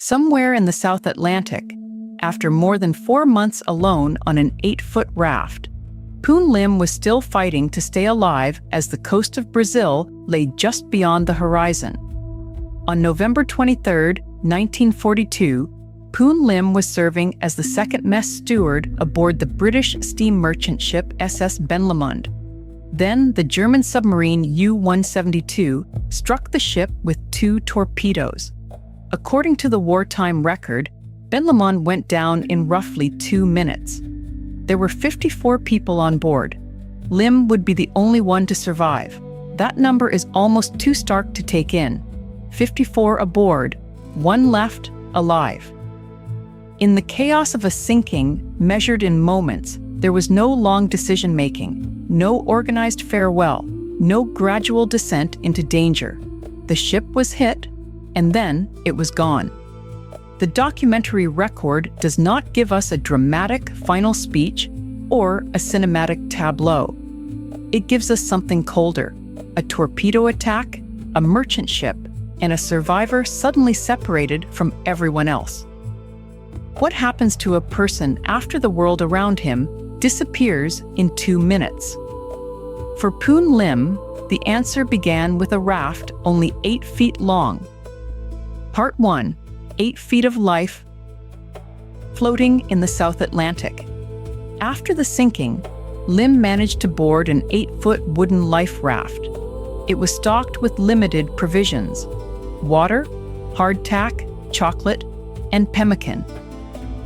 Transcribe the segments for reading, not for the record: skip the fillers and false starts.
Somewhere in the South Atlantic, after more than 4 months alone on an 8-foot raft, Poon Lim was still fighting to stay alive as the coast of Brazil lay just beyond the horizon. On November 23, 1942, Poon Lim was serving as the second mess steward aboard the British steam merchant ship SS Benlomond. Then the German submarine U-172 struck the ship with 2 torpedoes. According to the wartime record, Benlomond went down in roughly 2 minutes. There were 54 people on board. Lim would be the only one to survive. That number is almost too stark to take in. 54 aboard, 1 left alive. In the chaos of a sinking, measured in moments, there was no long decision-making, no organized farewell, no gradual descent into danger. The ship was hit, and then it was gone. The documentary record does not give us a dramatic final speech or a cinematic tableau. It gives us something colder: a torpedo attack, a merchant ship, and a survivor suddenly separated from everyone else. What happens to a person after the world around him disappears in 2 minutes? For Poon Lim, the answer began with a raft only 8 feet long. Part 1. 8 feet of life floating in the South Atlantic. After the sinking, Lim managed to board an 8-foot wooden life raft. It was stocked with limited provisions: water, hardtack, chocolate, and pemmican.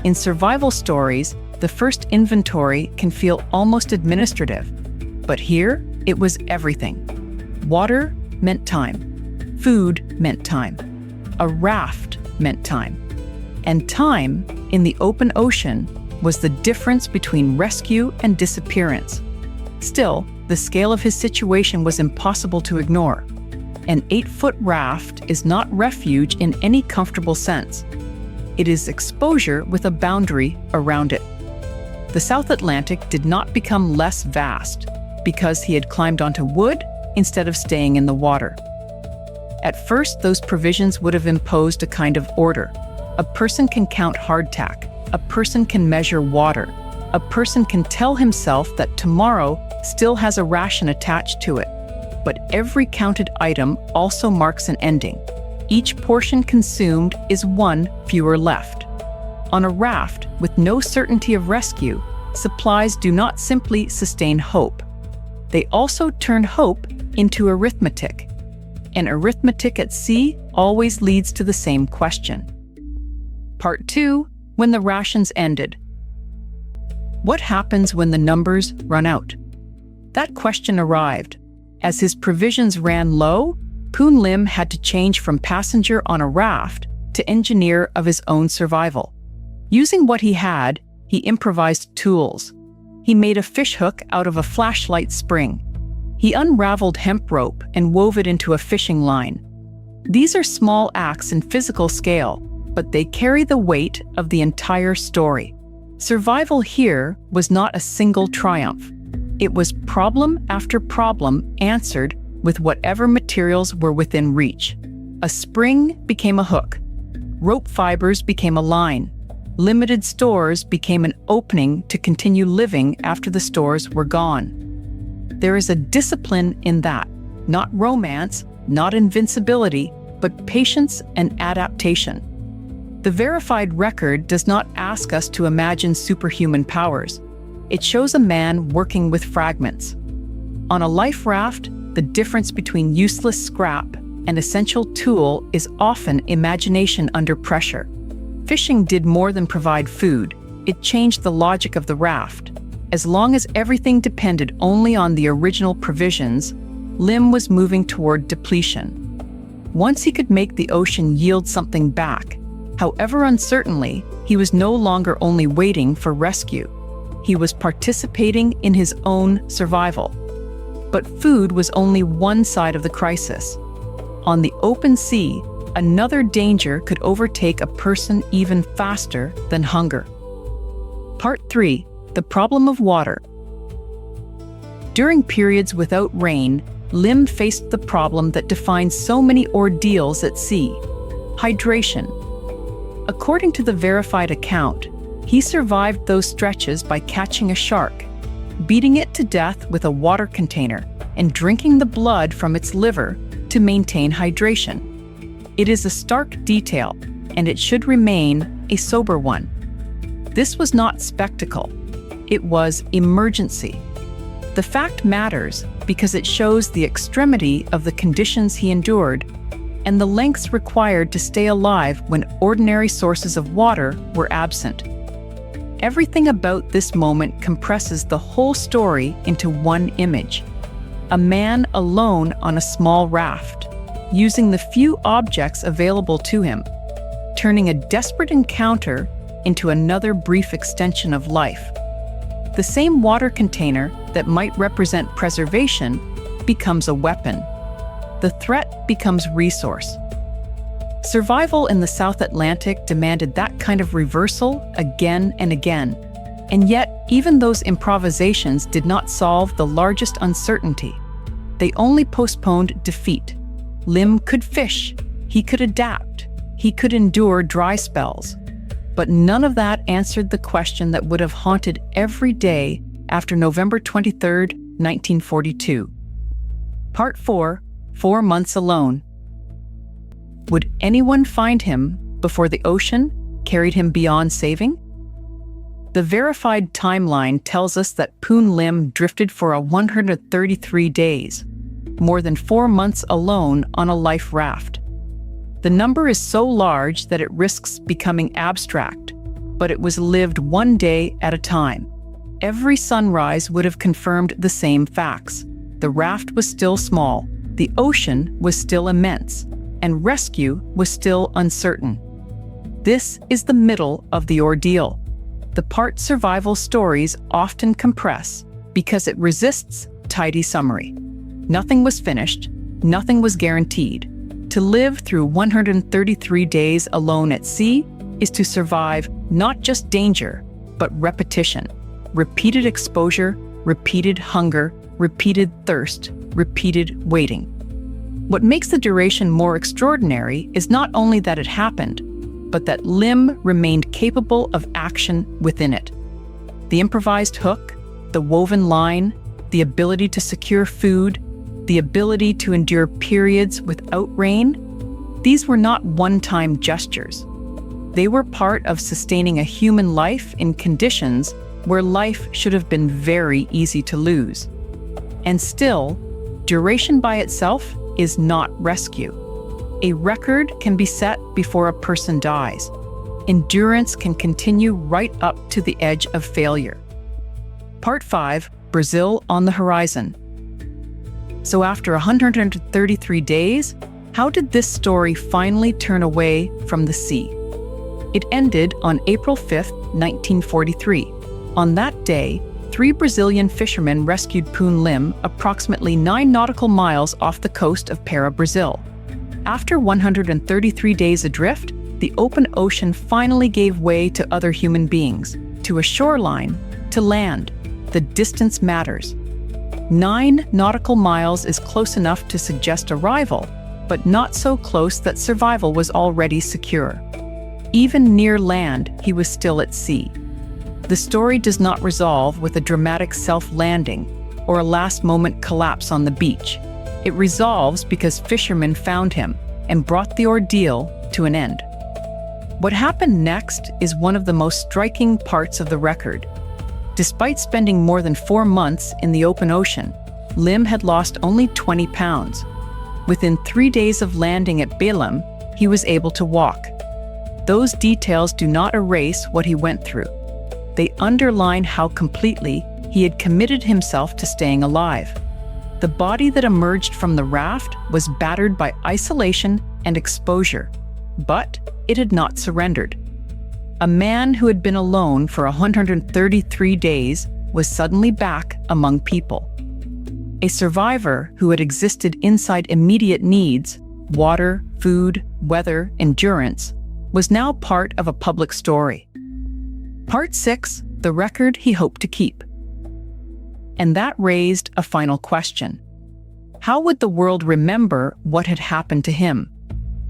In survival stories, the first inventory can feel almost administrative, but here it was everything. Water meant time. Food meant time. A raft meant time. And time, in the open ocean, was the difference between rescue and disappearance. Still, the scale of his situation was impossible to ignore. An 8-foot raft is not refuge in any comfortable sense. It is exposure with a boundary around it. The South Atlantic did not become less vast because he had climbed onto wood instead of staying in the water. At first, those provisions would have imposed a kind of order. A person can count hardtack. A person can measure water. A person can tell himself that tomorrow still has a ration attached to it. But every counted item also marks an ending. Each portion consumed is one fewer left. On a raft with no certainty of rescue, supplies do not simply sustain hope. They also turn hope into arithmetic. And arithmetic at sea always leads to the same question. Part 2. When the rations ended. What happens when the numbers run out? That question arrived. As his provisions ran low, Poon Lim had to change from passenger on a raft to engineer of his own survival. Using what he had, he improvised tools. He made a fishhook out of a flashlight spring. He unraveled hemp rope and wove it into a fishing line. These are small acts in physical scale, but they carry the weight of the entire story. Survival here was not a single triumph. It was problem after problem answered with whatever materials were within reach. A spring became a hook. Rope fibers became a line. Limited stores became an opening to continue living after the stores were gone. There is a discipline in that, not romance, not invincibility, but patience and adaptation. The verified record does not ask us to imagine superhuman powers. It shows a man working with fragments. On a life raft, the difference between useless scrap and essential tool is often imagination under pressure. Fishing did more than provide food. It changed the logic of the raft. As long as everything depended only on the original provisions, Lim was moving toward depletion. Once he could make the ocean yield something back, however uncertainly, he was no longer only waiting for rescue. He was participating in his own survival. But food was only one side of the crisis. On the open sea, another danger could overtake a person even faster than hunger. Part 3. The problem of water. During periods without rain, Lim faced the problem that defines so many ordeals at sea: hydration. According to the verified account, he survived those stretches by catching a shark, beating it to death with a water container, and drinking the blood from its liver to maintain hydration. It is a stark detail, and it should remain a sober one. This was not spectacle. It was emergency. The fact matters because it shows the extremity of the conditions he endured and the lengths required to stay alive when ordinary sources of water were absent. Everything about this moment compresses the whole story into one image. A man alone on a small raft, using the few objects available to him, turning a desperate encounter into another brief extension of life. The same water container that might represent preservation becomes a weapon. The threat becomes resource. Survival in the South Atlantic demanded that kind of reversal again and again. And yet, even those improvisations did not solve the largest uncertainty. They only postponed defeat. Lim could fish, he could adapt, he could endure dry spells. But none of that answered the question that would have haunted every day after November 23, 1942. Part 4, 4 months alone. Would anyone find him before the ocean carried him beyond saving? The verified timeline tells us that Poon Lim drifted for 133 days, more than 4 months alone on a life raft. The number is so large that it risks becoming abstract, but it was lived one day at a time. Every sunrise would have confirmed the same facts. The raft was still small, the ocean was still immense, and rescue was still uncertain. This is the middle of the ordeal. The part survival stories often compress because it resists tidy summary. Nothing was finished, nothing was guaranteed. To live through 133 days alone at sea is to survive not just danger, but repetition. Repeated exposure, repeated hunger, repeated thirst, repeated waiting. What makes the duration more extraordinary is not only that it happened, but that Lim remained capable of action within it. The improvised hook, the woven line, the ability to secure food, the ability to endure periods without rain, these were not one-time gestures. They were part of sustaining a human life in conditions where life should have been very easy to lose. And still, duration by itself is not rescue. A record can be set before a person dies. Endurance can continue right up to the edge of failure. Part 5, Brazil on the horizon. So after 133 days, how did this story finally turn away from the sea? It ended on April 5, 1943. On that day, 3 Brazilian fishermen rescued Poon Lim approximately 9 nautical miles off the coast of Pará, Brazil. After 133 days adrift, the open ocean finally gave way to other human beings, to a shoreline, to land. The distance matters. 9 nautical miles is close enough to suggest arrival, but not so close that survival was already secure. Even near land, he was still at sea. The story does not resolve with a dramatic self-landing or a last-moment collapse on the beach. It resolves because fishermen found him and brought the ordeal to an end. What happened next is one of the most striking parts of the record. Despite spending more than 4 months in the open ocean, Lim had lost only 20 pounds. Within 3 days of landing at Belém, he was able to walk. Those details do not erase what he went through. They underline how completely he had committed himself to staying alive. The body that emerged from the raft was battered by isolation and exposure, but it had not surrendered. A man who had been alone for 133 days was suddenly back among people. A survivor who had existed inside immediate needs, water, food, weather, endurance, was now part of a public story. Part 6, the record he hoped to keep. And that raised a final question. How would the world remember what had happened to him?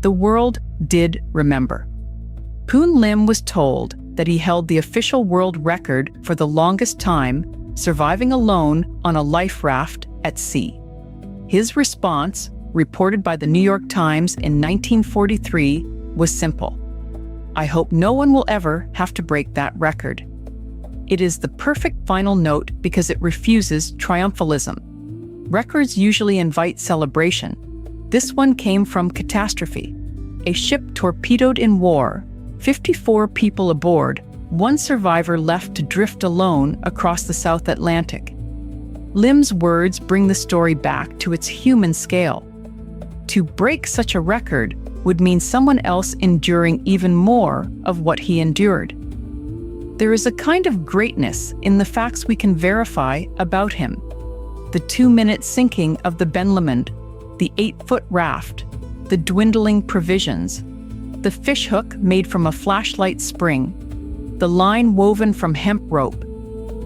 The world did remember. Poon Lim was told that he held the official world record for the longest time, surviving alone on a life raft at sea. His response, reported by the New York Times in 1943, was simple: "I hope no one will ever have to break that record." It is the perfect final note because it refuses triumphalism. Records usually invite celebration. This one came from catastrophe. A ship torpedoed in war, 54 people aboard, one survivor left to drift alone across the South Atlantic. Lim's words bring the story back to its human scale. To break such a record would mean someone else enduring even more of what he endured. There is a kind of greatness in the facts we can verify about him. The 2-minute sinking of the Benlamond, the 8-foot raft, the dwindling provisions, the fishhook made from a flashlight spring, the line woven from hemp rope,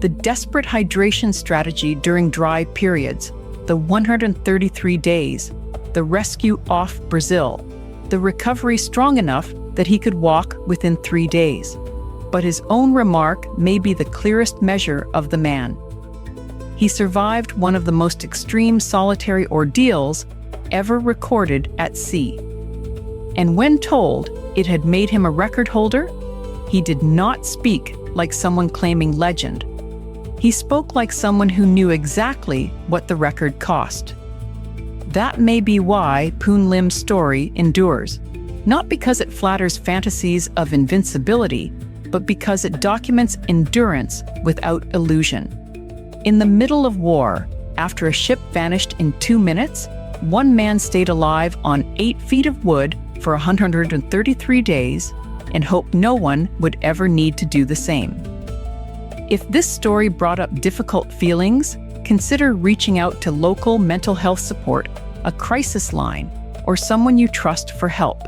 the desperate hydration strategy during dry periods, the 133 days, the rescue off Brazil, the recovery strong enough that he could walk within 3 days. But his own remark may be the clearest measure of the man. He survived one of the most extreme solitary ordeals ever recorded at sea. And when told it had made him a record holder, he did not speak like someone claiming legend. He spoke like someone who knew exactly what the record cost. That may be why Poon Lim's story endures, not because it flatters fantasies of invincibility, but because it documents endurance without illusion. In the middle of war, after a ship vanished in 2 minutes, one man stayed alive on 8 feet of wood for 133 days and hoped no one would ever need to do the same. If this story brought up difficult feelings, consider reaching out to local mental health support, a crisis line, or someone you trust for help.